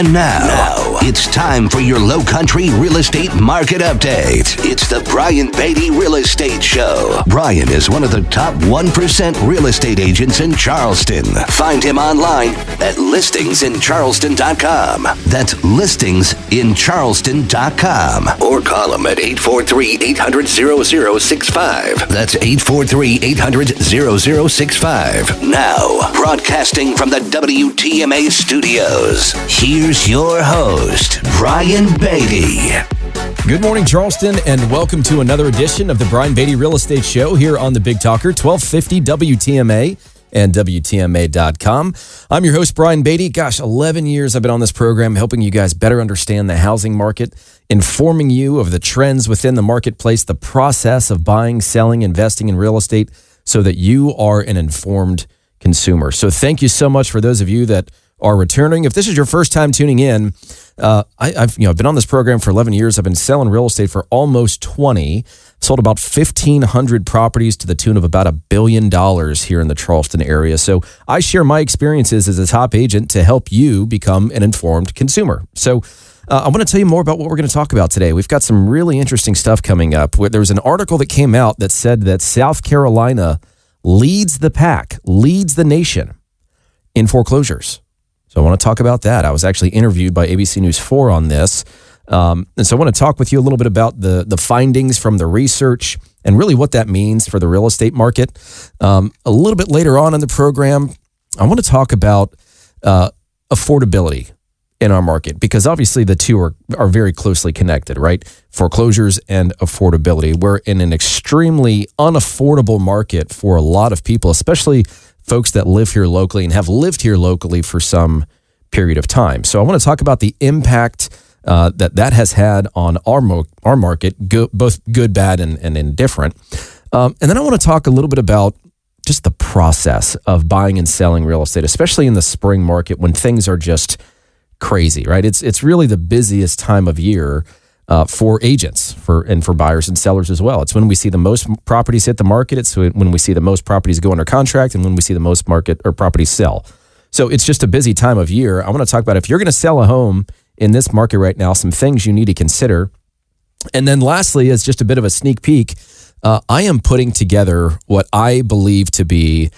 And now, it's time for your Low Country Real Estate Market Update. It's the Brian Beatty Real Estate Show. Brian is one of the top 1% real estate agents in Charleston. Find him online at listingsincharleston.com. That's listingsincharleston.com. Or call him at 843-800-0065. That's 843-800-0065. Now, broadcasting from the WTMA studios, here's your host, Brian Beatty. Good morning, Charleston, and welcome to another edition of the Brian Beatty Real Estate Show here on the Big Talker, 1250 WTMA and WTMA.com. I'm your host, Brian Beatty. Gosh, 11 years I've been on this program helping you guys better understand the housing market, informing you of the trends within the marketplace, the process of buying, selling, investing in real estate so that you are an informed consumer. So thank you so much for those of you that are returning. If this is your first time tuning in, I've been on this program for 11 years. I've been selling real estate for almost 20. Sold about 1,500 properties to the tune of about $1 billion here in the Charleston area. So I share my experiences as a top agent to help you become an informed consumer. So I want to tell you more about what we're going to talk about today. We've got some really interesting stuff coming up. There was an article that came out that said that South Carolina leads the pack, leads the nation in foreclosures. So I want to talk about that. I was actually interviewed by ABC News 4 on this. And so I want to talk with you a little bit about the findings from the research and really what that means for the real estate market. A little bit later on in the program, I want to talk about affordability in our market, because obviously the two are very closely connected, right? Foreclosures and affordability. We're in an extremely unaffordable market for a lot of people, especially folks that live here locally and have lived here locally for some period of time. So I want to talk about the impact that has had on our market, both good, bad, and indifferent. And then I want to talk a little bit about just the process of buying and selling real estate, especially in the spring market when things are just crazy, right? It's really the busiest time of year for agents and for buyers and sellers as well. It's when we see the most properties hit the market. It's when we see the most properties go under contract and when we see the most market or properties sell. So it's just a busy time of year. I want to talk about if you're going to sell a home in this market right now, some things you need to consider. And then lastly, as just a bit of a sneak peek, I am putting together what I believe to be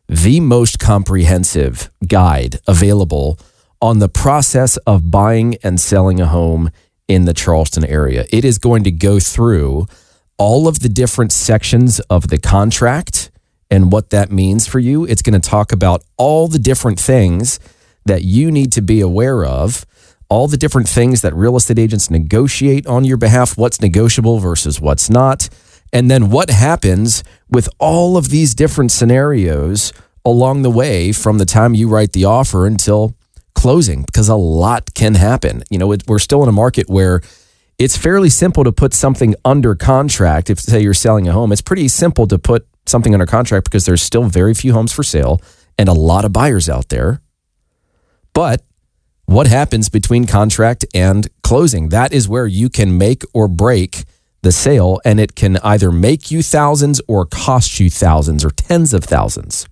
the most comprehensive guide available on the process of buying and selling a home in the Charleston area. It is going to go through all of the different sections of the contract and what that means for you. It's going to talk about all the different things that you need to be aware of, all the different things that real estate agents negotiate on your behalf, what's negotiable versus what's not, and then what happens with all of these different scenarios along the way from the time you write the offer until closing, because a lot can happen. We're still in a market where it's fairly simple to put something under contract. If, say, you're selling a home, it's pretty simple to put something under contract because there's still very few homes for sale and a lot of buyers out there. But what happens between contract and closing? That is where you can make or break the sale, and it can either make you thousands or cost you thousands or tens of thousands.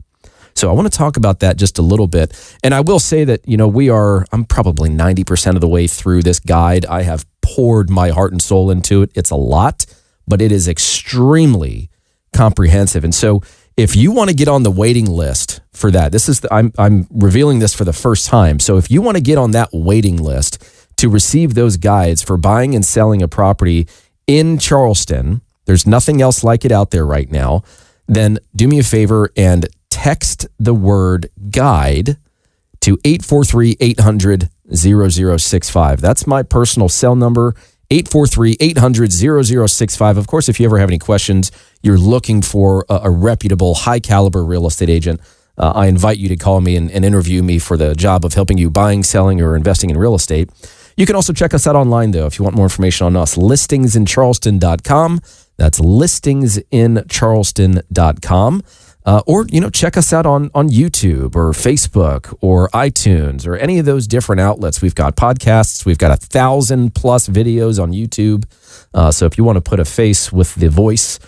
So I want to talk about that just a little bit. And I will say that, I'm probably 90% of the way through this guide. I have poured my heart and soul into it. It's a lot, but it is extremely comprehensive. And so if you want to get on the waiting list for that, I'm revealing this for the first time. So if you want to get on that waiting list to receive those guides for buying and selling a property in Charleston, there's nothing else like it out there right now, then do me a favor and text the word guide to 843-800-0065. That's my personal cell number, 843-800-0065. Of course, if you ever have any questions, you're looking for a reputable, high-caliber real estate agent, I invite you to call me and interview me for the job of helping you buying, selling, or investing in real estate. You can also check us out online, though, if you want more information on us, listingsincharleston.com. That's listingsincharleston.com. Or check us out on YouTube or Facebook or iTunes or any of those different outlets. We've got podcasts. We've got 1,000+ videos on YouTube. So if you want to put a face with the voice,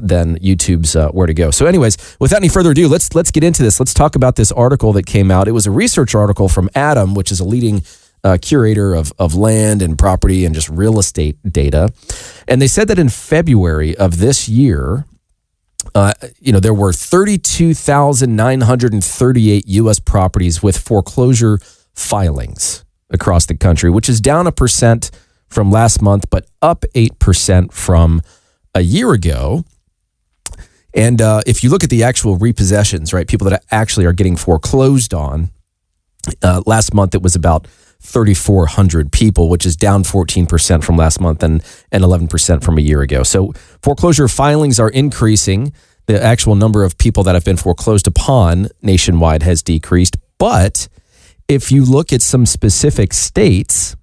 then YouTube's where to go. So anyways, without any further ado, let's get into this. Let's talk about this article that came out. It was a research article from Adam, which is a leading curator of land and property and just real estate data. And they said that in February of this year, there were 32,938 U.S. properties with foreclosure filings across the country, which is down 1% from last month, but up 8% from a year ago. And if you look at the actual repossessions, right, people that actually are getting foreclosed on, last month it was about 3,400 people, which is down 14% from last month and 11% from a year ago. So foreclosure filings are increasing. The actual number of people that have been foreclosed upon nationwide has decreased. But if you look at some specific states,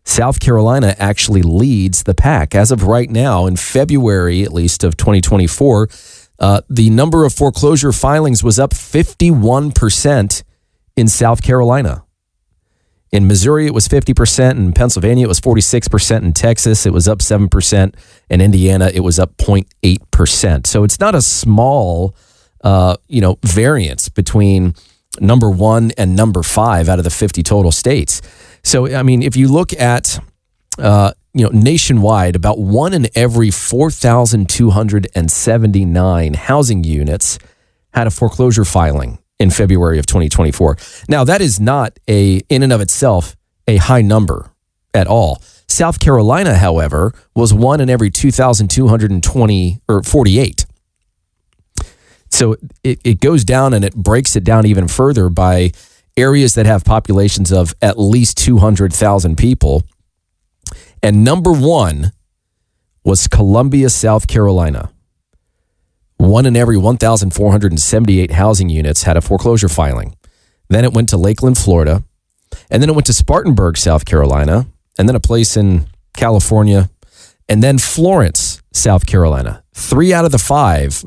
South Carolina actually leads the pack. As of right now, in February, at least, of 2024, the number of foreclosure filings was up 51% in South Carolina. In Missouri, it was 50%. In Pennsylvania, it was 46%. In Texas, it was up 7%. In Indiana, it was up 0.8%. So it's not a small, variance between number 1 and number 5 out of the 50 total states. So, I mean, if you look at, nationwide, about 1 in every 4,279 housing units had a foreclosure filing in February of 2024. Now, that is not in and of itself a high number at all. South Carolina, however, was 1 in every 2,220 or 48. So it goes down and it breaks it down even further by areas that have populations of at least 200,000 people. And number 1 was Columbia, South Carolina. 1 in every 1,478 housing units had a foreclosure filing. Then it went to Lakeland, Florida. And then it went to Spartanburg, South Carolina. And then a place in California. And then Florence, South Carolina. 3 out of the 5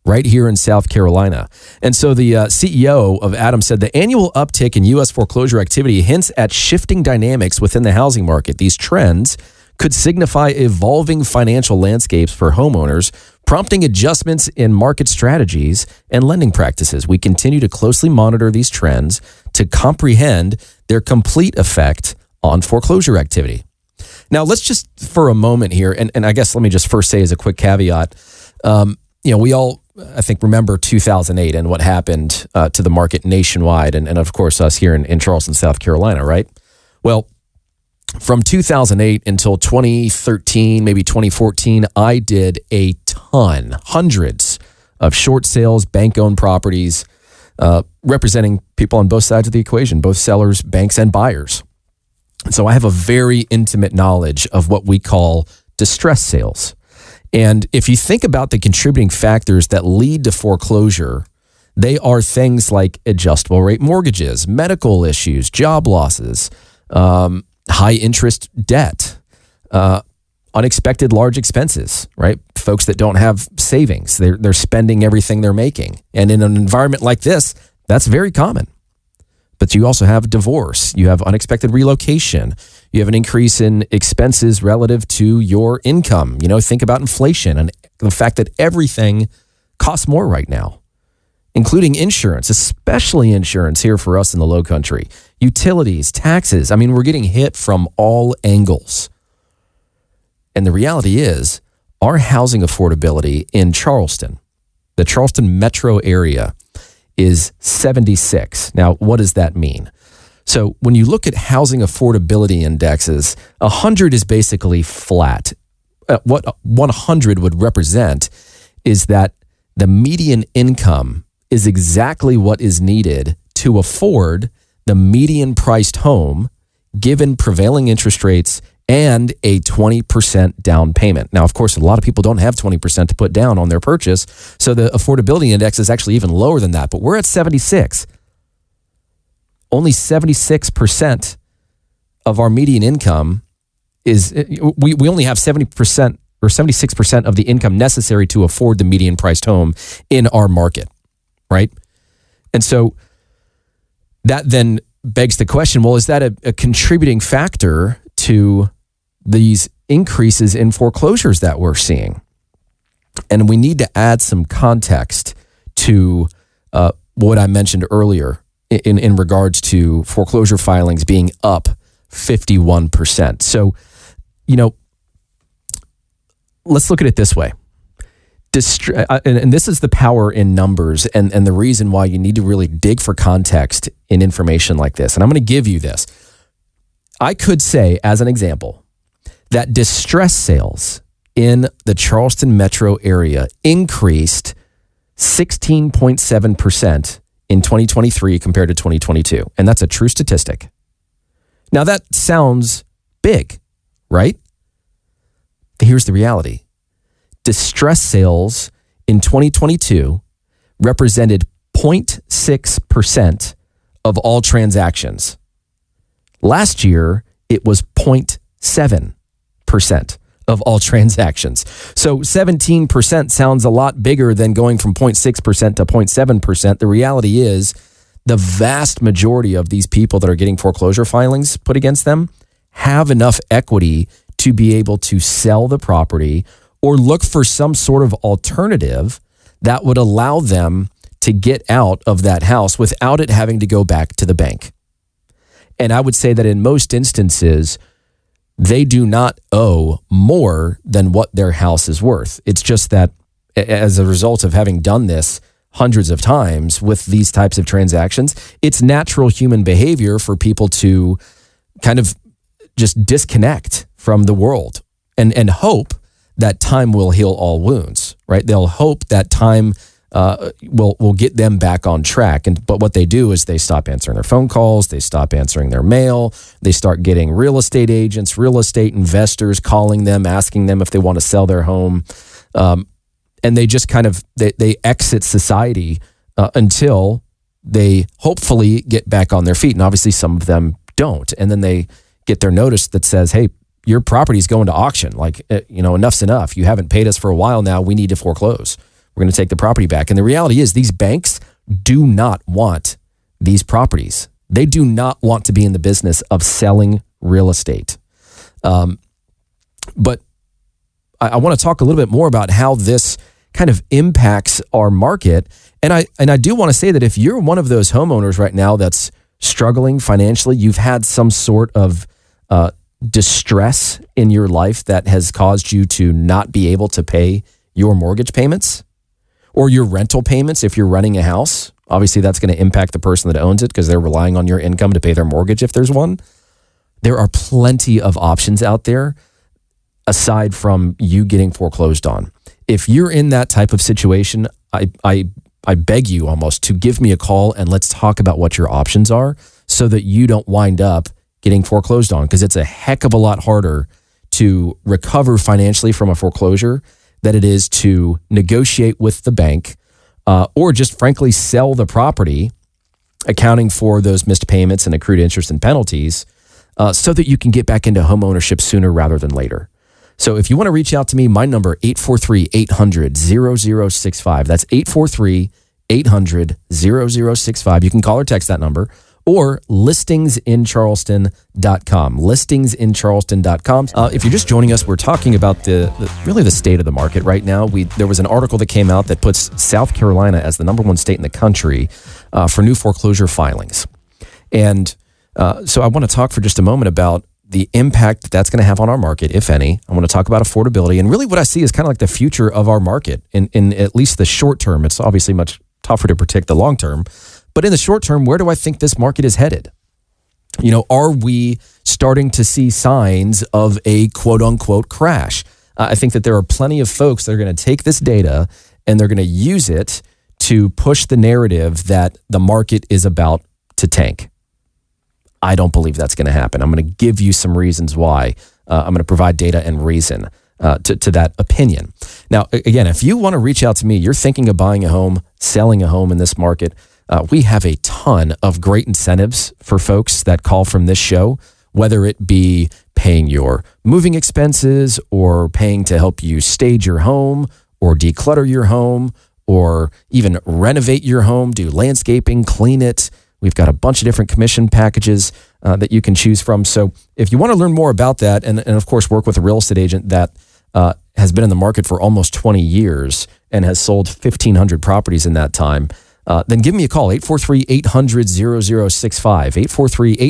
right here in South Carolina. And so the CEO of Adams said the annual uptick in U.S. foreclosure activity hints at shifting dynamics within the housing market. These trends could signify evolving financial landscapes for homeowners, prompting adjustments in market strategies and lending practices. We continue to closely monitor these trends to comprehend their complete effect on foreclosure activity. Now, let's just for a moment here, and I guess let me just first say as a quick caveat, we all, I think, remember 2008 and what happened to the market nationwide and of course, us here in Charleston, South Carolina, right? Well, from 2008 until 2013, maybe 2014, I did a ton, hundreds of short sales, bank-owned properties, representing people on both sides of the equation, both sellers, banks, and buyers. So I have a very intimate knowledge of what we call distress sales. And if you think about the contributing factors that lead to foreclosure, they are things like adjustable rate mortgages, medical issues, job losses, high interest debt, unexpected large expenses, right? Folks that don't have savings, they're spending everything they're making. And in an environment like this, that's very common. But you also have divorce, you have unexpected relocation, you have an increase in expenses relative to your income. Think about inflation and the fact that everything costs more right now, including insurance, especially insurance here for us in the Low Country, utilities, taxes. I mean, we're getting hit from all angles. And the reality is, our housing affordability in Charleston, the Charleston metro area, is 76. Now, what does that mean? So when you look at housing affordability indexes, 100 is basically flat. What 100 would represent is that the median income is exactly what is needed to afford the median priced home given prevailing interest rates and a 20% down payment. Now, of course, a lot of people don't have 20% to put down on their purchase, so the affordability index is actually even lower than that, but we're at 76. Only 76% of our median income is, we only have 70% or 76% of the income necessary to afford the median priced home in our market, right? And so that then begs the question, well, is that a contributing factor to these increases in foreclosures that we're seeing? And we need to add some context to what I mentioned earlier in regards to foreclosure filings being up 51%. So, let's look at it this way. And this is the power in numbers and the reason why you need to really dig for context in information like this. And I'm going to give you this. I could say, as an example, that distress sales in the Charleston metro area increased 16.7% in 2023 compared to 2022. And that's a true statistic. Now that sounds big, right? Here's the reality. Distress sales in 2022 represented 0.6% of all transactions. Last year, it was 0.7% of all transactions. So 17% sounds a lot bigger than going from 0.6% to 0.7%. The reality is the vast majority of these people that are getting foreclosure filings put against them have enough equity to be able to sell the property or look for some sort of alternative that would allow them to get out of that house without it having to go back to the bank. And I would say that in most instances, they do not owe more than what their house is worth. It's just that as a result of having done this hundreds of times with these types of transactions, it's natural human behavior for people to kind of just disconnect from the world and hope that time will heal all wounds, right? They'll hope that time will get them back on track. But what they do is they stop answering their phone calls, they stop answering their mail, they start getting real estate agents, real estate investors calling them, asking them if they want to sell their home. And they just kind of, they exit society until they hopefully get back on their feet. And obviously some of them don't. And then they get their notice that says, hey, your property's going to auction. Like, enough's enough. You haven't paid us for a while now. We need to foreclose. We're going to take the property back. And the reality is these banks do not want these properties. They do not want to be in the business of selling real estate. But I want to talk a little bit more about how this kind of impacts our market. And I do want to say that if you're one of those homeowners right now that's struggling financially, you've had some sort of distress in your life that has caused you to not be able to pay your mortgage payments or your rental payments if you're renting a house. Obviously, that's going to impact the person that owns it because they're relying on your income to pay their mortgage if there's one. There are plenty of options out there aside from you getting foreclosed on. If you're in that type of situation, I beg you almost to give me a call and let's talk about what your options are so that you don't wind up getting foreclosed on, because it's a heck of a lot harder to recover financially from a foreclosure than it is to negotiate with the bank or just frankly sell the property, accounting for those missed payments and accrued interest and penalties so that you can get back into home ownership sooner rather than later. So if you want to reach out to me, my number, 843-800-0065. That's 843-800-0065. You can call or text that number, or listingsincharleston.com. Listingsincharleston.com. If you're just joining us, we're talking about really the state of the market right now. There was an article that came out that puts South Carolina as the number one state in the country for new foreclosure filings. And so I want to talk for just a moment about the impact that's going to have on our market, if any. I want to talk about affordability. And really what I see is kind of like the future of our market in at least the short term. It's obviously much tougher to predict the long term. But in the short term, where do I think this market is headed? Are we starting to see signs of a quote unquote crash? I think that there are plenty of folks that are going to take this data and they're going to use it to push the narrative that the market is about to tank. I don't believe that's going to happen. I'm going to give you some reasons why. I'm going to provide data and reason to that opinion. Now, again, if you want to reach out to me, you're thinking of buying a home, selling a home in this market, we have a ton of great incentives for folks that call from this show, whether it be paying your moving expenses or paying to help you stage your home or declutter your home or even renovate your home, do landscaping, clean it. We've got a bunch of different commission packages that you can choose from. So if you want to learn more about that and of course work with a real estate agent that has been in the market for almost 20 years and has sold 1,500 properties in that time, then give me a call, 843-800-0065,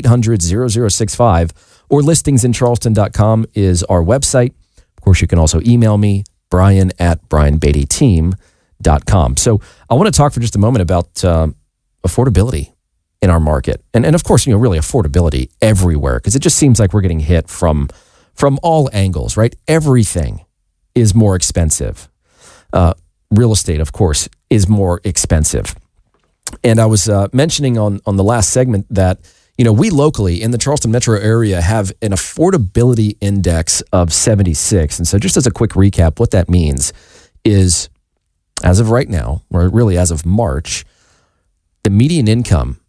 843-800-0065, or listingsincharleston.com is our website. Of course, you can also email me, brian@brianbeattyteam.com. So I want to talk for just a moment about affordability in our market. And of course, really affordability everywhere, because it just seems like we're getting hit from all angles, right? Everything is more expensive. Real estate, of course, is more expensive. And I was mentioning on the last segment that, we locally in the Charleston metro area have an affordability index of 76. And so just as a quick recap, what that means is, as of right now, or really as of March, the median income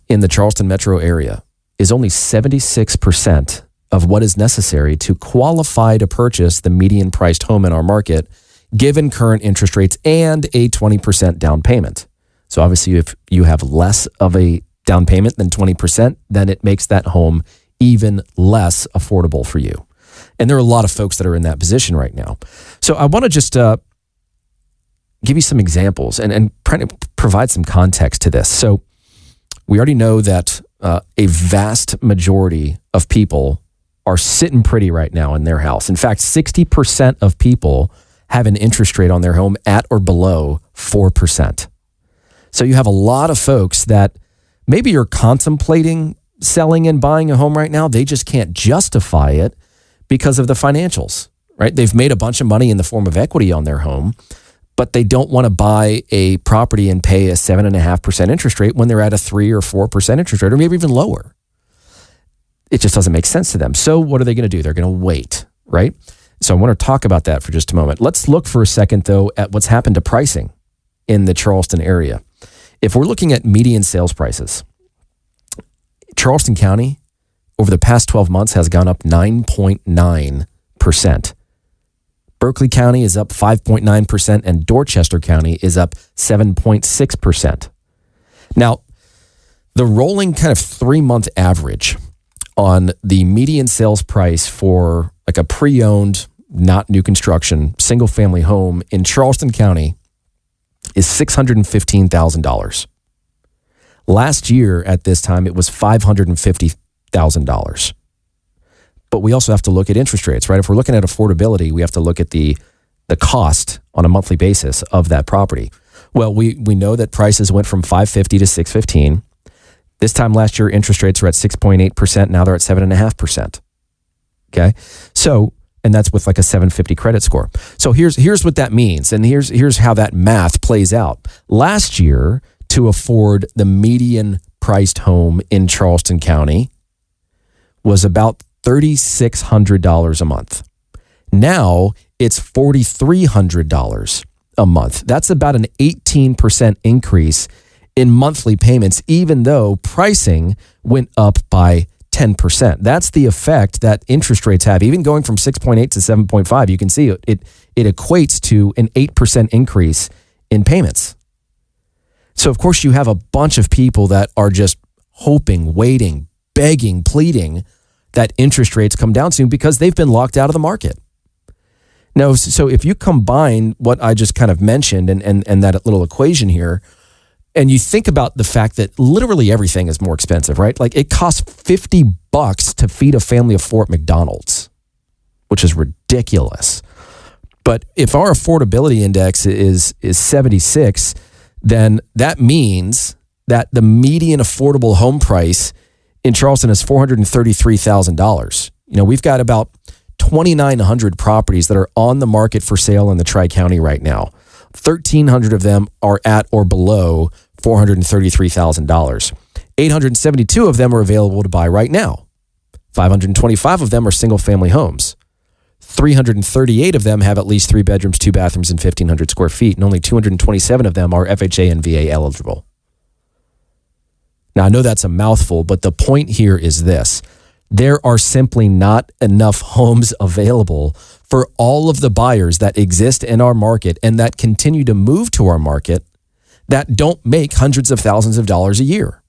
in the Charleston metro area is only 76% of what is necessary to qualify to purchase the median priced home in our market, given current interest rates and a 20% down payment. So obviously, if you have less of a down payment than 20%, then it makes that home even less affordable for you. And there are a lot of folks that are in that position right now. So I want to just give you some examples and provide some context to this. So we already know that a vast majority of people are sitting pretty right now in their house. In fact, 60% of people have an interest rate on their home at or below 4%. So you have a lot of folks that maybe are contemplating selling and buying a home right now. They just can't justify it because of the financials, right? They've made a bunch of money in the form of equity on their home, but they don't want to buy a property and pay a 7.5% interest rate when they're at a 3 or 4% interest rate, or maybe even lower. It just doesn't make sense to them. So what are they going to do? They're going to wait, right? So I want to talk about that for just a moment. Let's look for a second, though, at what's happened to pricing in the Charleston area. If we're looking at median sales prices, Charleston County over the past 12 months has gone up 9.9%. Berkeley County is up 5.9%, and Dorchester County is up 7.6%. Now, the rolling kind of 3-month average on the median sales price for like a pre-owned, not new construction, single-family home in Charleston County is $615,000. Last year at this time, it was $550,000. But we also have to look at interest rates, right? If we're looking at affordability, we have to look at the cost on a monthly basis of that property. Well, we know that prices went from $550 to $615. This time last year, interest rates were at 6.8%. Now they're at 7.5%. Okay. So, and that's with like a 750 credit score. So here's what that means. And here's how that math plays out. Last year, to afford the median priced home in Charleston County was about $3,600 a month. Now it's $4,300 a month. That's about an 18% increase in monthly payments, even though pricing went up by 10%. That's the effect that interest rates have. Even going from 6.8 to 7.5, you can see it equates to an 8% increase in payments. So, of course, you have a bunch of people that are just hoping, waiting, begging, pleading that interest rates come down soon because they've been locked out of the market. Now, so if you combine what I just kind of mentioned and that little equation here, and you think about the fact that literally everything is more expensive, right? Like it costs $50 to feed a family of 4 at McDonald's, which is ridiculous. But if our affordability index is 76, then that means that the median affordable home price in Charleston is $433,000. We've got about 2,900 properties that are on the market for sale in the Tri-County right now. 1,300 of them are at or below $433,000. 872 of them are available to buy right now. 525 of them are single-family homes. 338 of them have at least 3 bedrooms, 2 bathrooms, and 1,500 square feet, and only 227 of them are FHA and VA eligible. Now, I know that's a mouthful, but the point here is this. There are simply not enough homes available for all of the buyers that exist in our market and that continue to move to our market that don't make hundreds of thousands of dollars a year.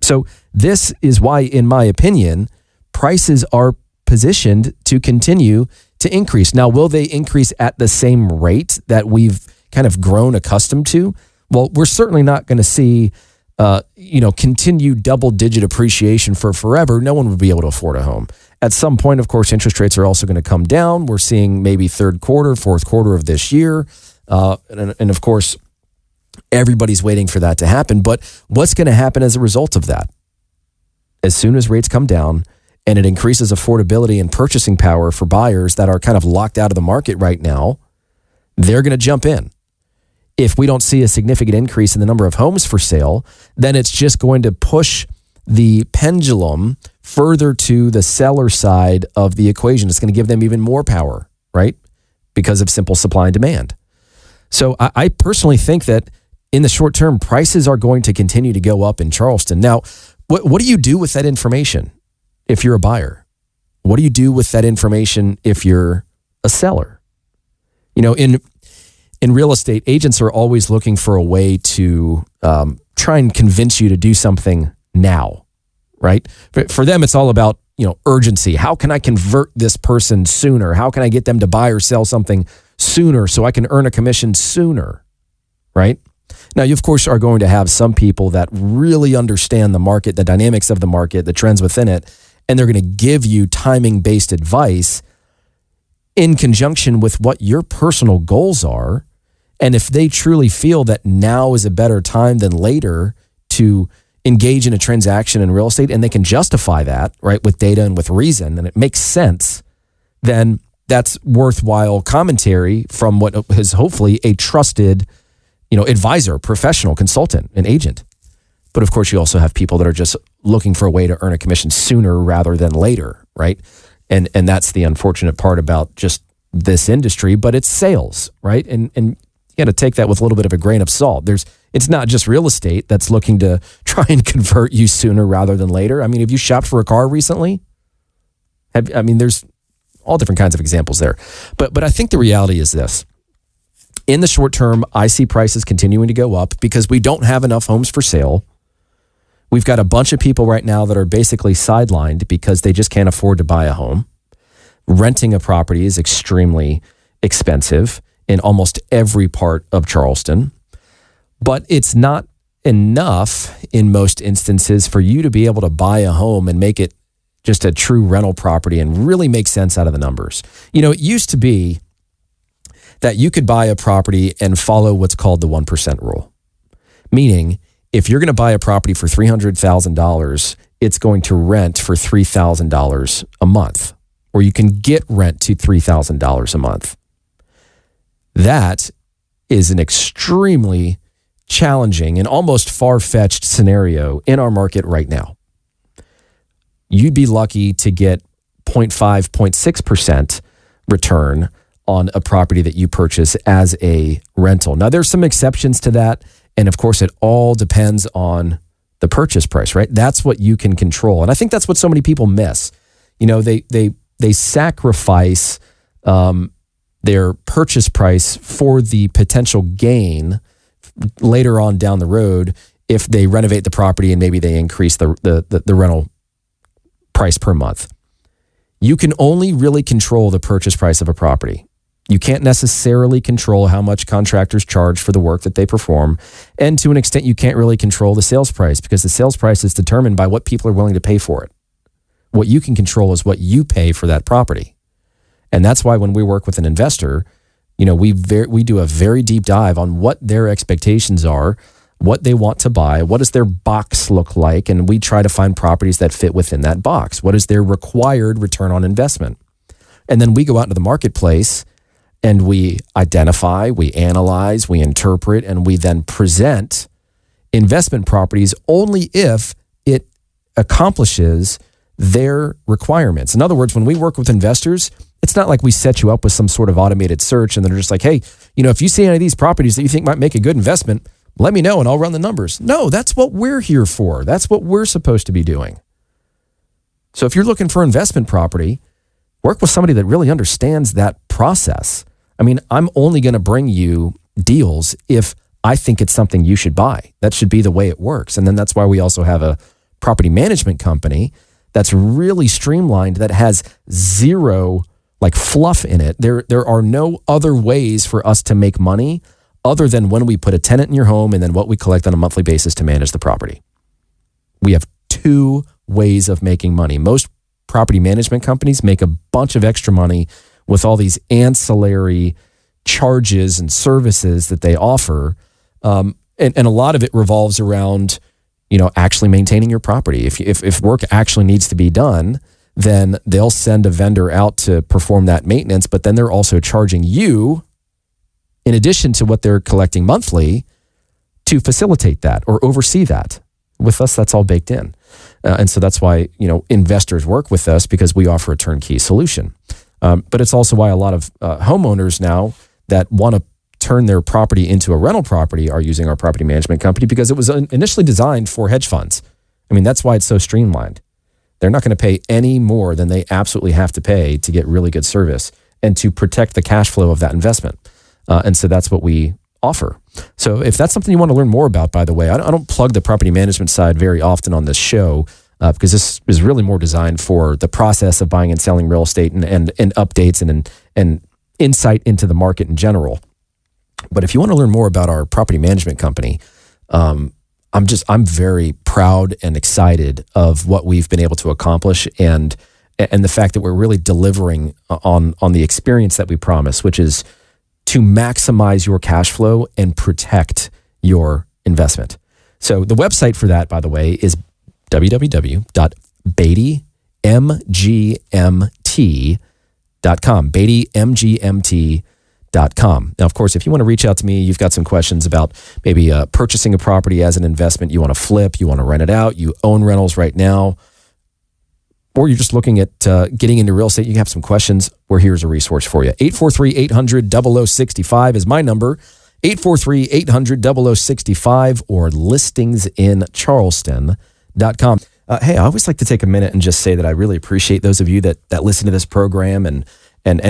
So this is why, in my opinion, prices are positioned to continue to increase. Now, will they increase at the same rate that we've kind of grown accustomed to? Well, we're certainly not going to see, continued double-digit appreciation for forever. No one would be able to afford a home. At some point, of course, interest rates are also going to come down. We're seeing maybe third quarter, fourth quarter of this year. And of course, everybody's waiting for that to happen. But what's going to happen as a result of that? As soon as rates come down and it increases affordability and purchasing power for buyers that are kind of locked out of the market right now, they're going to jump in. If we don't see a significant increase in the number of homes for sale, then it's just going to push the pendulum further to the seller side of the equation. It's going to give them even more power, right? Because of simple supply and demand. So I personally think that in the short term, prices are going to continue to go up in Charleston. Now, what do you do with that information if you're a buyer? What do you do with that information if you're a seller? In real estate, agents are always looking for a way to try and convince you to do something now, right? For them, it's all about, urgency. How can I convert this person sooner? How can I get them to buy or sell something sooner so I can earn a commission sooner, right? Now, you, of course, are going to have some people that really understand the market, the dynamics of the market, the trends within it, and they're going to give you timing-based advice in conjunction with what your personal goals are. And if they truly feel that now is a better time than later to engage in a transaction in real estate, and they can justify that, right, with data and with reason, and it makes sense, then that's worthwhile commentary from what is hopefully a trusted, advisor, professional, consultant, an agent. But of course, you also have people that are just looking for a way to earn a commission sooner rather than later, right? And that's the unfortunate part about just this industry, but it's sales, right? And you got to take that with a little bit of a grain of salt. It's not just real estate that's looking to try and convert you sooner rather than later. I mean, have you shopped for a car recently? There's all different kinds of examples there. But I think the reality is this. In the short term, I see prices continuing to go up because we don't have enough homes for sale. We've got a bunch of people right now that are basically sidelined because they just can't afford to buy a home. Renting a property is extremely expensive in almost every part of Charleston. But it's not enough in most instances for you to be able to buy a home and make it just a true rental property and really make sense out of the numbers. It used to be that you could buy a property and follow what's called the 1% rule. Meaning, if you're going to buy a property for $300,000, it's going to rent for $3,000 a month, or you can get rent to $3,000 a month. That is an extremely challenging and almost far-fetched scenario in our market right now. You'd be lucky to get 0.5, 0.6% return on a property that you purchase as a rental. Now, there's some exceptions to that. And of course, it all depends on the purchase price, right? That's what you can control. And I think that's what so many people miss. They sacrifice their purchase price for the potential gain later on down the road if they renovate the property and maybe they increase the rental price per month. You can only really control the purchase price of a property. You can't necessarily control how much contractors charge for the work that they perform. And to an extent, you can't really control the sales price because the sales price is determined by what people are willing to pay for it. What you can control is what you pay for that property. And that's why when we work with an investor, we do a very deep dive on what their expectations are, what they want to buy, what does their box look like, and we try to find properties that fit within that box. What is their required return on investment? And then we go out into the marketplace and we identify, we analyze, we interpret, and we then present investment properties only if it accomplishes their requirements. In other words, when we work with investors, it's not like we set you up with some sort of automated search and they're just like, hey, if you see any of these properties that you think might make a good investment, let me know and I'll run the numbers. No, that's what we're here for. That's what we're supposed to be doing. So if you're looking for investment property, work with somebody that really understands that process. I'm only going to bring you deals if I think it's something you should buy. That should be the way it works. And then that's why we also have a property management company that's really streamlined, that has zero fluff in it. There are no other ways for us to make money other than when we put a tenant in your home and then what we collect on a monthly basis to manage the property. We have two ways of making money. Most property management companies make a bunch of extra money with all these ancillary charges and services that they offer. And a lot of it revolves around, actually maintaining your property. If work actually needs to be done, then they'll send a vendor out to perform that maintenance, but then they're also charging you, in addition to what they're collecting monthly, to facilitate that or oversee that. With us, that's all baked in. And so that's why, investors work with us, because we offer a turnkey solution. But it's also why a lot of homeowners now that want to turn their property into a rental property are using our property management company, because it was initially designed for hedge funds. I mean, that's why it's so streamlined. They're not going to pay any more than they absolutely have to pay to get really good service and to protect the cash flow of that investment. And so that's what we offer. So if that's something you want to learn more about, by the way, I don't plug the property management side very often on this show, because this is really more designed for the process of buying and selling real estate and updates and insight into the market in general. But if you want to learn more about our property management company, I'm very proud and excited of what we've been able to accomplish, and the fact that we're really delivering on the experience that we promise, which is to maximize your cash flow and protect your investment. So the website for that, by the way, is www.beattymgmt.com. beattymgmt.com. Now, of course, if you want to reach out to me, you've got some questions about maybe purchasing a property as an investment, you want to flip, you want to rent it out, you own rentals right now, or you're just looking at getting into real estate, you have some questions, well, here's a resource for you. 843-800-0065 is my number. 843-800-0065 or listingsincharleston.com. Hey, I always like to take a minute and just say that I really appreciate those of you that listen to this program and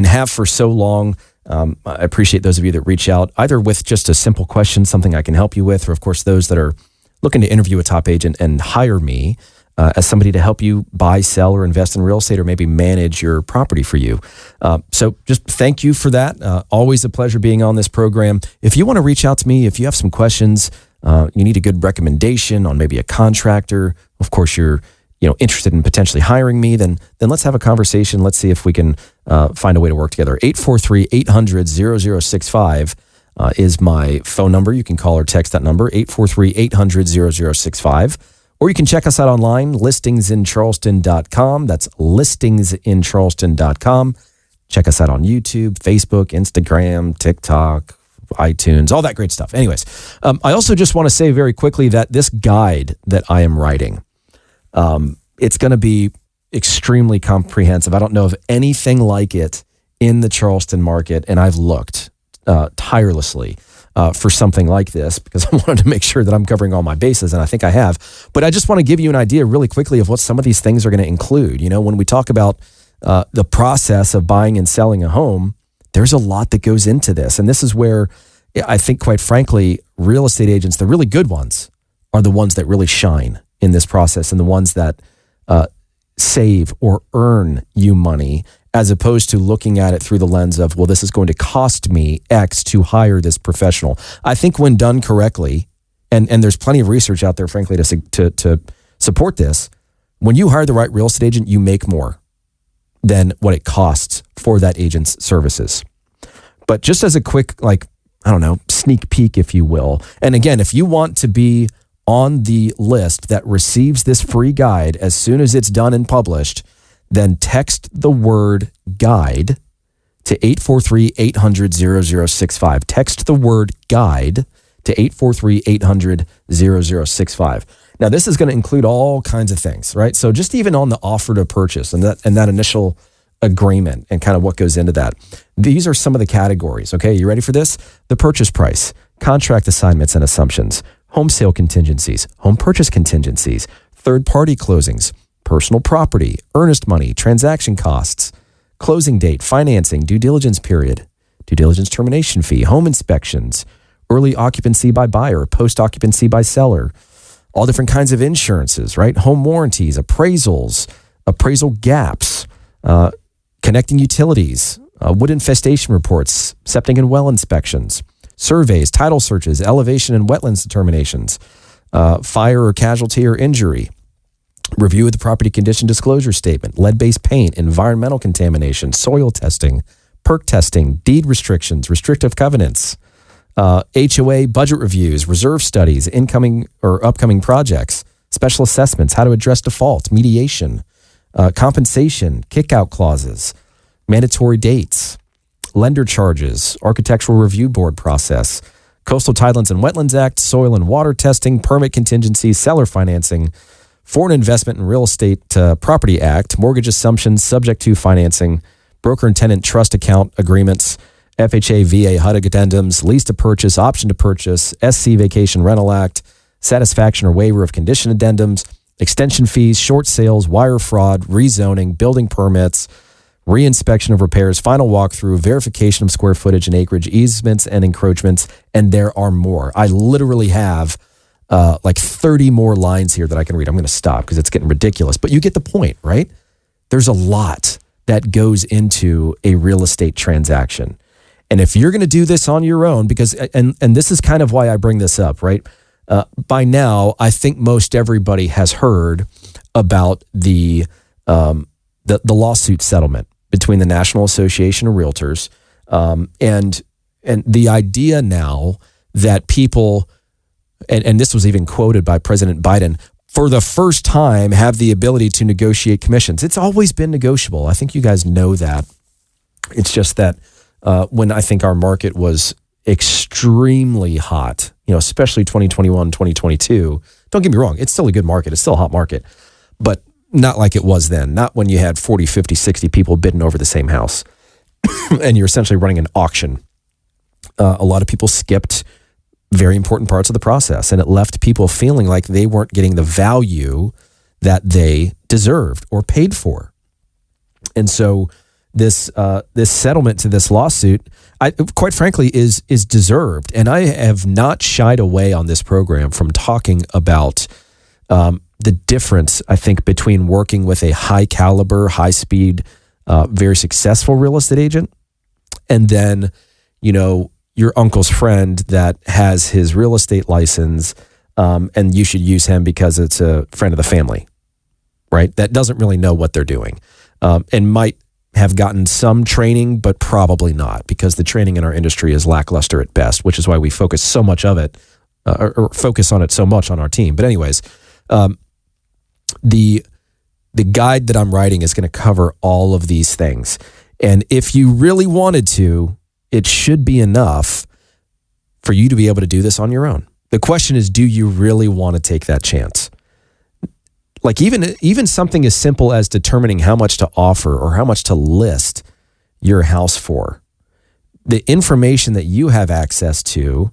have for so long. I appreciate those of you that reach out either with just a simple question, something I can help you with, or of course those that are looking to interview a top agent and hire me as somebody to help you buy, sell, or invest in real estate, or maybe manage your property for you. So just thank you for that. Always a pleasure being on this program. If you want to reach out to me, if you have some questions, you need a good recommendation on maybe a contractor, of course you're interested in potentially hiring me, then let's have a conversation. Let's see if we can find a way to work together. 843-800-0065 is my phone number. You can call or text that number, 843-800-0065. Or you can check us out online, listingsincharleston.com. That's listingsincharleston.com. Check us out on YouTube, Facebook, Instagram, TikTok, iTunes, all that great stuff. Anyways, I also just want to say very quickly that this guide that I am writing, it's going to be extremely comprehensive. I don't know of anything like it in the Charleston market, and I've looked tirelessly for something like this because I wanted to make sure that I'm covering all my bases, and I think I have. But I just want to give you an idea really quickly of what some of these things are going to include. When we talk about the process of buying and selling a home, there's a lot that goes into this. And this is where I think, quite frankly, real estate agents, the really good ones, are the ones that really shine in this process, and the ones that save or earn you money, as opposed to looking at it through the lens of, well, this is going to cost me X to hire this professional. I think when done correctly, and there's plenty of research out there, frankly, to support this, when you hire the right real estate agent, you make more than what it costs for that agent's services. But just as a quick, sneak peek, if you will. And again, if you want to be on the list that receives this free guide as soon as it's done and published, then text the word guide to 843-800-0065. Text the word guide to 843-800-0065. Now, this is going to include all kinds of things, right? So just even on the offer to purchase and that initial agreement and kind of what goes into that. These are some of the categories, okay? You ready for this? The purchase price, contract assignments and assumptions, home sale contingencies, home purchase contingencies, third-party closings, personal property, earnest money, transaction costs, closing date, financing, due diligence period, due diligence termination fee, home inspections, early occupancy by buyer, post-occupancy by seller, all different kinds of insurances, right? Home warranties, appraisals, appraisal gaps, connecting utilities, wood infestation reports, septic and well inspections, surveys, title searches, elevation and wetlands determinations, fire or casualty or injury, review of the property condition disclosure statement, lead-based paint, environmental contamination, soil testing, perk testing, deed restrictions, restrictive covenants, HOA budget reviews, reserve studies, incoming or upcoming projects, special assessments, how to address default, mediation, compensation, kick-out clauses, mandatory dates, lender charges, architectural review board process, Coastal Tidelands and Wetlands Act, soil and water testing, permit contingencies, seller financing, Foreign Investment and Real Estate Property Act, mortgage assumptions subject to financing, broker and tenant trust account agreements, FHA, VA, HUD addendums, lease to purchase, option to purchase, SC Vacation Rental Act, satisfaction or waiver of condition addendums, extension fees, short sales, wire fraud, rezoning, building permits, reinspection of repairs, final walkthrough, verification of square footage and acreage, easements and encroachments, and there are more. I literally have like 30 more lines here that I can read. I'm going to stop because it's getting ridiculous, but you get the point, right? There's a lot that goes into a real estate transaction. And if you're going to do this on your own, because, and this is kind of why I bring this up, right? By now, I think most everybody has heard about the lawsuit settlement between the National Association of Realtors and the idea now that people, and this was even quoted by President Biden, for the first time have the ability to negotiate commissions. It's always been negotiable. I think you guys know that. It's just that when I think our market was extremely hot, especially 2021, 2022, don't get me wrong, it's still a good market. It's still a hot market, but not like it was then. Not when you had 40, 50, 60 people bidding over the same house and you're essentially running an auction. A lot of people skipped very important parts of the process, and it left people feeling like they weren't getting the value that they deserved or paid for. And so this settlement to this lawsuit, quite frankly, is deserved. And I have not shied away on this program from talking about the difference, I think, between working with a high caliber, high speed, very successful real estate agent, and then, your uncle's friend that has his real estate license, and you should use him because it's a friend of the family, right? That doesn't really know what they're doing, and might have gotten some training, but probably not, because the training in our industry is lackluster at best, which is why we focus so much of it, or focus on it so much on our team. But anyways, the guide that I'm writing is going to cover all of these things. And if you really wanted to, it should be enough for you to be able to do this on your own. The question is, do you really want to take that chance? Like even something as simple as determining how much to offer or how much to list your house for. The information that you have access to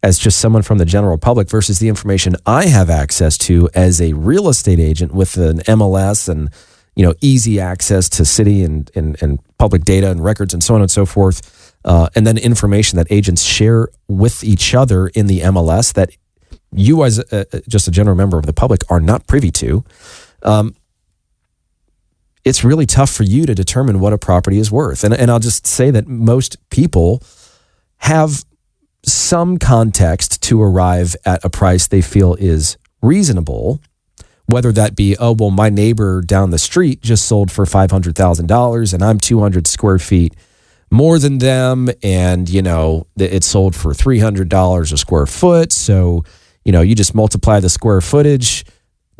as just someone from the general public versus the information I have access to as a real estate agent with an MLS and easy access to city and public data and records and so on and so forth. And then information that agents share with each other in the MLS that you as just a general member of the public are not privy to. It's really tough for you to determine what a property is worth. And I'll just say that most people have some context to arrive at a price they feel is reasonable, whether that be, my neighbor down the street just sold for $500,000 and I'm 200 square feet more than them, and it sold for $300 a square foot. So you just multiply the square footage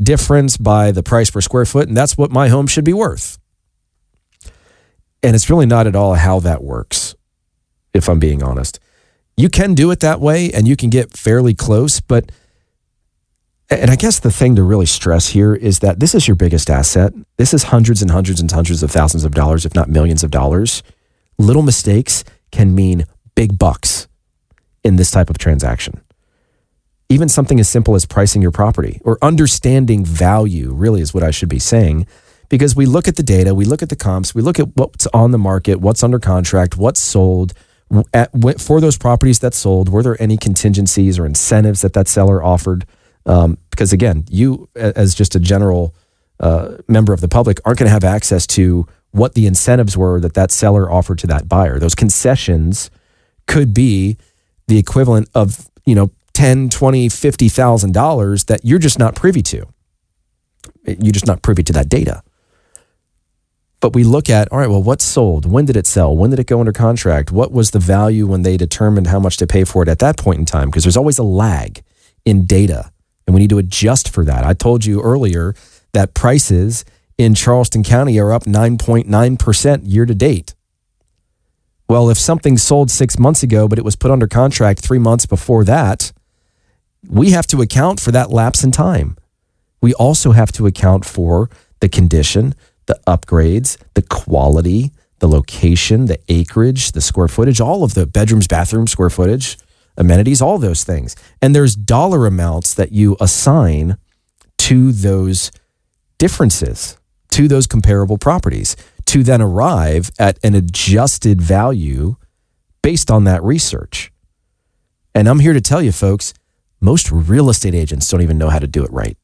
difference by the price per square foot, and that's what my home should be worth. And it's really not at all how that works, if I'm being honest. You can do it that way, and you can get fairly close, and I guess the thing to really stress here is that this is your biggest asset. This is hundreds and hundreds and hundreds of thousands of dollars, if not millions of dollars. Little mistakes can mean big bucks in this type of transaction. Even something as simple as pricing your property or understanding value really is what I should be saying, because we look at the data, we look at the comps, we look at what's on the market, what's under contract, what's sold. For those properties that sold, were there any contingencies or incentives that seller offered? Because again, you as just a general member of the public aren't going to have access to what the incentives were that seller offered to that buyer. Those concessions could be the equivalent of, $10, $20, $50,000 that you're just not privy to. You're just not privy to that data. But we look at, all right, well, what's sold? When did it sell? When did it go under contract? What was the value when they determined how much to pay for it at that point in time? Because there's always a lag in data, and we need to adjust for that. I told you earlier that prices in Charleston County are up 9.9% year to date. Well, if something sold 6 months ago, but it was put under contract 3 months before that, we have to account for that lapse in time. We also have to account for the condition, the upgrades, the quality, the location, the acreage, the square footage, all of the bedrooms, bathrooms, square footage, amenities, all those things. And there's dollar amounts that you assign to those differences, to those comparable properties, to then arrive at an adjusted value based on that research. And I'm here to tell you, folks, most real estate agents don't even know how to do it right.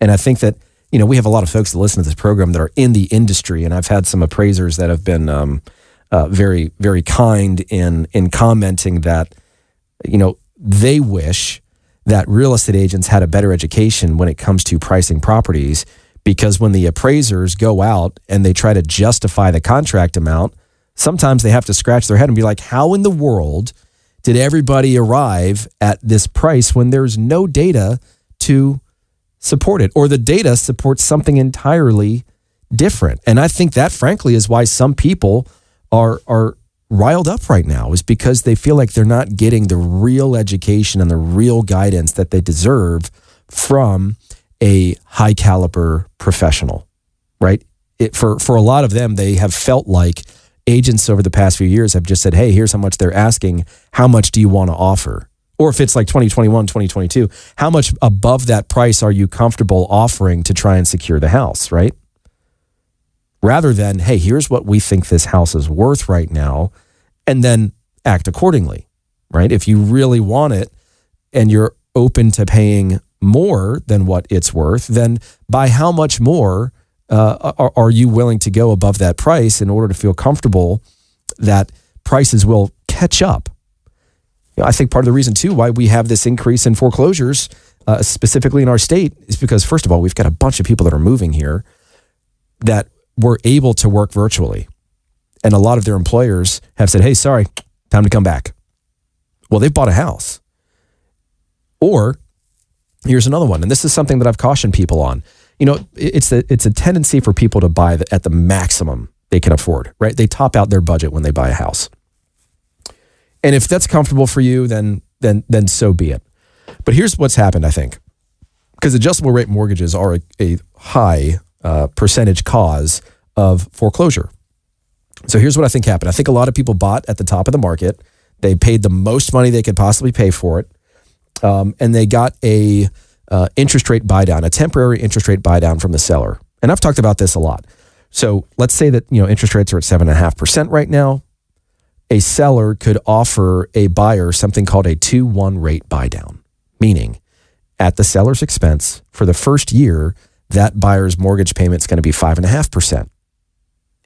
And I think that we have a lot of folks that listen to this program that are in the industry, and I've had some appraisers that have been very, very kind in commenting that, they wish that real estate agents had a better education when it comes to pricing properties, because when the appraisers go out and they try to justify the contract amount, sometimes they have to scratch their head and be like, how in the world did everybody arrive at this price when there's no data to support it, or the data supports something entirely different? And I think that, frankly, is why some people are riled up right now, is because they feel like they're not getting the real education and the real guidance that they deserve from a high caliber professional, right? For a lot of them, they have felt like agents over the past few years have just said, hey, here's how much they're asking. How much do you want to offer? Or if it's like 2021, 2022, how much above that price are you comfortable offering to try and secure the house, right? Rather than, hey, here's what we think this house is worth right now, and then act accordingly, right? If you really want it and you're open to paying more than what it's worth, then by how much more are you willing to go above that price in order to feel comfortable that prices will catch up? I think part of the reason, too, why we have this increase in foreclosures, specifically in our state, is because, first of all, we've got a bunch of people that are moving here that were able to work virtually. And a lot of their employers have said, hey, sorry, time to come back. Well, they've bought a house. Or here's another one, and this is something that I've cautioned people on. It's a tendency for people to buy at the maximum they can afford, right? They top out their budget when they buy a house. And if that's comfortable for you, then so be it. But here's what's happened, I think, because adjustable rate mortgages are a high percentage cause of foreclosure. So here's what I think happened. I think a lot of people bought at the top of the market. They paid the most money they could possibly pay for it, and they got a interest rate buy down, a temporary interest rate buy down from the seller. And I've talked about this a lot. So let's say that interest rates are at 7.5% right now. A seller could offer a buyer something called a 2-1 rate buy down, meaning at the seller's expense for the first year, that buyer's mortgage payment is going to be 5.5%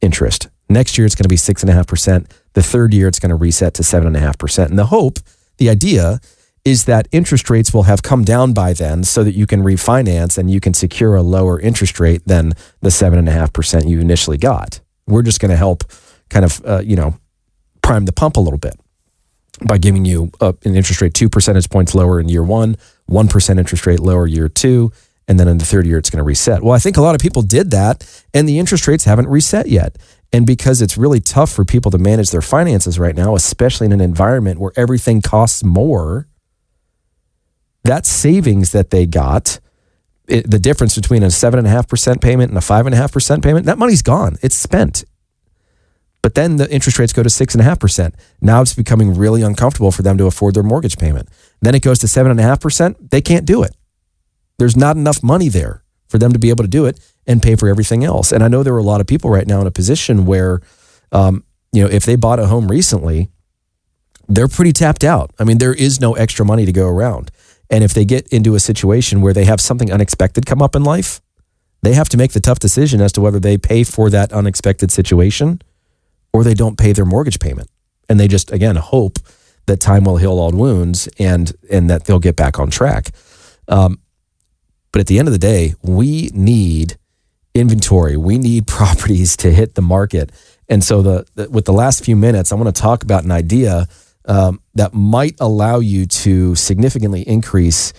interest. Next year, it's going to be 6.5%. The third year, it's going to reset to 7.5%. And the idea is that interest rates will have come down by then so that you can refinance and you can secure a lower interest rate than the 7.5% you initially got. We're just going to help kind of, prime the pump a little bit by giving you an interest rate 2 percentage points lower in year 1% interest rate lower year 2, and then in the third year, it's going to reset. Well, I think a lot of people did that, and the interest rates haven't reset yet. And because it's really tough for people to manage their finances right now, especially in an environment where everything costs more, that savings that they got, the difference between a 7.5% payment and a 5.5% payment, that money's gone. It's spent. But then the interest rates go to 6.5%. Now it's becoming really uncomfortable for them to afford their mortgage payment. Then it goes to 7.5%. They can't do it. There's not enough money there for them to be able to do it and pay for everything else. And I know there are a lot of people right now in a position where, if they bought a home recently, they're pretty tapped out. I mean, there is no extra money to go around. And if they get into a situation where they have something unexpected come up in life, they have to make the tough decision as to whether they pay for that unexpected situation or they don't pay their mortgage payment. And they just, again, hope that time will heal all wounds and that they'll get back on track. But at the end of the day, we need inventory. We need properties to hit the market. And so with the last few minutes, I want to talk about an idea that might allow you to significantly increase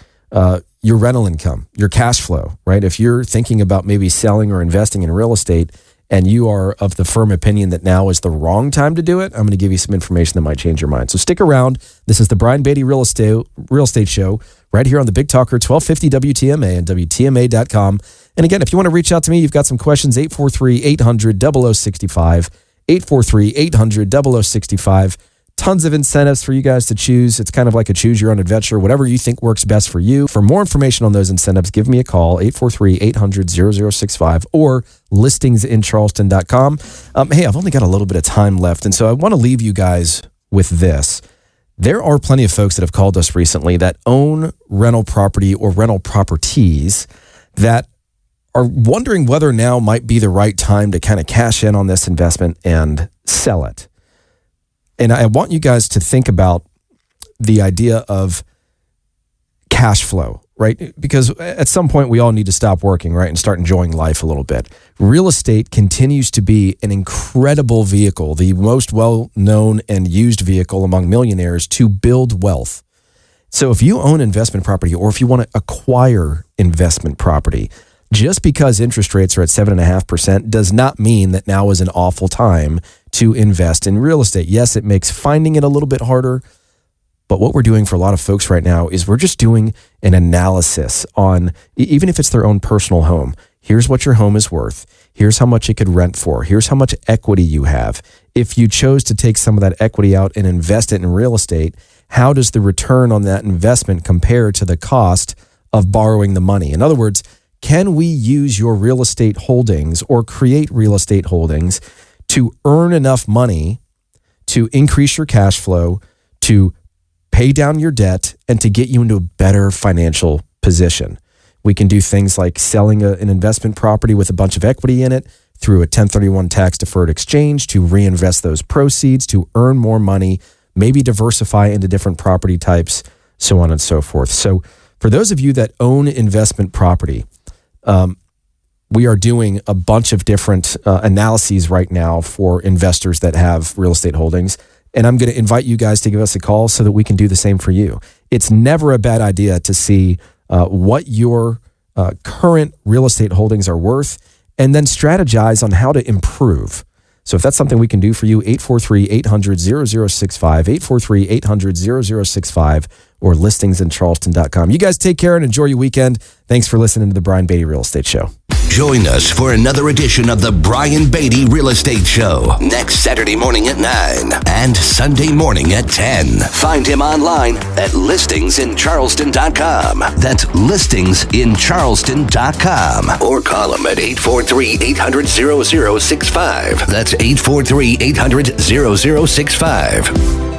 your rental income, your cash flow, right? If you're thinking about maybe selling or investing in real estate and you are of the firm opinion that now is the wrong time to do it, I'm going to give you some information that might change your mind. So stick around. This is the Brian Beatty Real Estate Show right here on the Big Talker, 1250 WTMA and WTMA.com. And again, if you want to reach out to me, you've got some questions, 843-800-0065, 843-800-0065. Tons of incentives for you guys to choose. It's kind of like a choose your own adventure, whatever you think works best for you. For more information on those incentives, give me a call, 843-800-0065 or listingsincharleston.com. Hey, I've only got a little bit of time left, and so I want to leave you guys with this. There are plenty of folks that have called us recently that own rental property or rental properties that are wondering whether now might be the right time to kind of cash in on this investment and sell it. And I want you guys to think about the idea of cash flow, right? Because at some point we all need to stop working, right, and start enjoying life a little bit. Real estate continues to be an incredible vehicle, the most well-known and used vehicle among millionaires to build wealth. So if you own investment property or if you want to acquire investment property, just because interest rates are at 7.5% does not mean that now is an awful time to invest in real estate. Yes, it makes finding it a little bit harder, but what we're doing for a lot of folks right now is we're just doing an analysis on, even if it's their own personal home, here's what your home is worth. Here's how much it could rent for. Here's how much equity you have. If you chose to take some of that equity out and invest it in real estate, how does the return on that investment compare to the cost of borrowing the money? In other words, can we use your real estate holdings or create real estate holdings to earn enough money to increase your cash flow, to pay down your debt, and to get you into a better financial position? We can do things like selling an investment property with a bunch of equity in it through a 1031 tax-deferred exchange to reinvest those proceeds, to earn more money, maybe diversify into different property types, so on and so forth. So for those of you that own investment property, we are doing a bunch of different analyses right now for investors that have real estate holdings. And I'm going to invite you guys to give us a call so that we can do the same for you. It's never a bad idea to see what your current real estate holdings are worth and then strategize on how to improve. So if that's something we can do for you, 843-800-0065, 843-800-0065, or listingsincharleston.com. You guys take care and enjoy your weekend. Thanks for listening to the Brian Beatty Real Estate Show. Join us for another edition of the Brian Beatty Real Estate Show next Saturday morning at 9 and Sunday morning at 10. Find him online at listingsincharleston.com. That's listingsincharleston.com. Or call him at 843-800-0065. That's 843-800-0065.